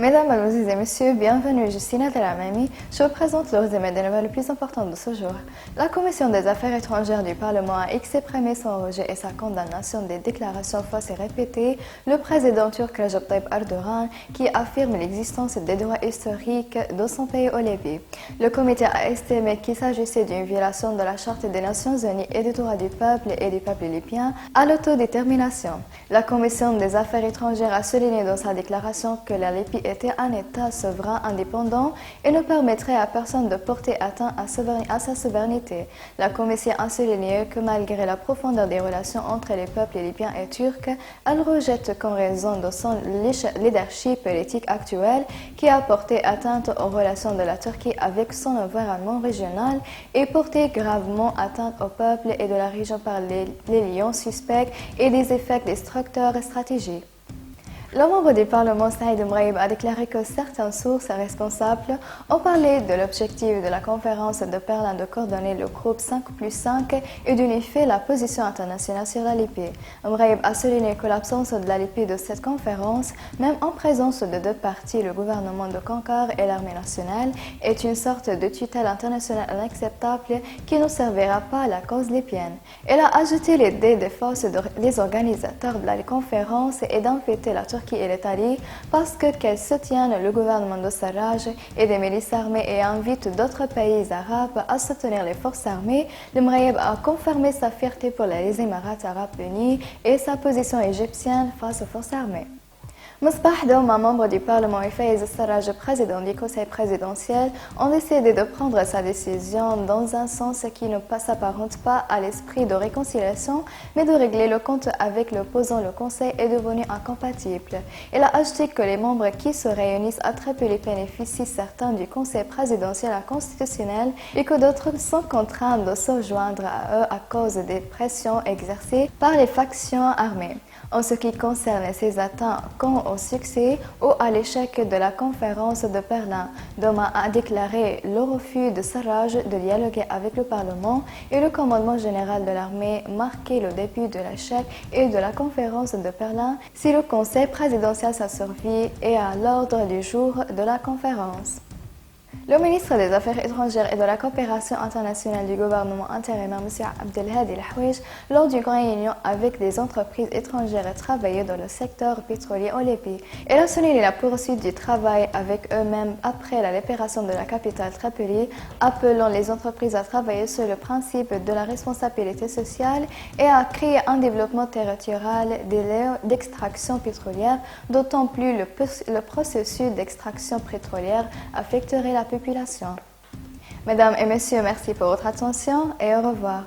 Mesdames, Mademoiselles et Messieurs, bienvenue, je suis Nathalie Amami. Je vous présente le résumé des nouvelles les plus importantes de ce jour. La Commission des affaires étrangères du Parlement a exprimé son rejet et sa condamnation des déclarations fausses et répétées. Le président turc Recep Tayyip Erdogan qui affirme l'existence des droits historiques de son pays au Libye. Le comité a estimé qu'il s'agissait d'une violation de la Charte des Nations Unies et des droits du peuple libyen à l'autodétermination. La Commission des affaires étrangères a souligné dans sa déclaration que la Libye était un État souverain indépendant et ne permettrait à personne de porter atteinte à sa souveraineté. La Commission a souligné que malgré la profondeur des relations entre les peuples libyens et turcs, elle rejette qu'en raison de son leadership politique actuel qui a porté atteinte aux relations de la Turquie avec son environnement régional et porté gravement atteinte au peuple et de la région par les liens suspects et des effets destructeurs stratégiques. Le membre du Parlement Saïd Mraïb a déclaré que certaines sources responsables ont parlé de l'objectif de la conférence de Berlin de coordonner le groupe 5+5 et d'unifier la position internationale sur la Libye. Mraïb a souligné que l'absence de la Libye de cette conférence, même en présence de deux partis, le gouvernement de Concorde et l'armée nationale, est une sorte de tutelle internationale inacceptable qui ne servira pas à la cause libyenne. Elle a ajouté l'idée des forces des organisateurs de la conférence et d'empêcher la Turquie et l'Italie parce qu'elles soutiennent le gouvernement de Sarraj et des milices armées et invitent d'autres pays arabes à soutenir les forces armées. Le Mraïb a confirmé sa fierté pour les Émirats arabes unis et sa position égyptienne face aux forces armées. Mosbah Douma, membre du Parlement, et Faiz Sarraj, président du Conseil présidentiel, ont décidé de prendre sa décision dans un sens qui ne s'apparente pas à l'esprit de réconciliation, mais de régler le compte avec l'opposant. Le Conseil est devenu incompatible. Il a ajouté que les membres qui se réunissent attrapent les bénéfices certains du Conseil présidentiel inconstitutionnel et que d'autres sont contraints de se joindre à eux à cause des pressions exercées par les factions armées. En ce qui concerne ces attaques au succès ou à l'échec de la conférence de Berlin, Douma a déclaré le refus de Sarraj de dialoguer avec le Parlement et le commandement général de l'armée marquait le début de l'échec et de la conférence de Berlin si le Conseil présidentiel sa survie est à l'ordre du jour de la conférence. Le ministre des Affaires étrangères et de la coopération internationale du gouvernement intérimaire, M. Abdelhadi El-Houij, lors d'une réunion avec des entreprises étrangères et travailleurs dans le secteur pétrolier en Libye. Il a souligné la poursuite du travail avec eux-mêmes après la libération de la capitale Tripoli, appelant les entreprises à travailler sur le principe de la responsabilité sociale et à créer un développement territorial d'extraction pétrolière, d'autant plus le processus d'extraction pétrolière affecterait la population. Mesdames et messieurs, merci pour votre attention et au revoir.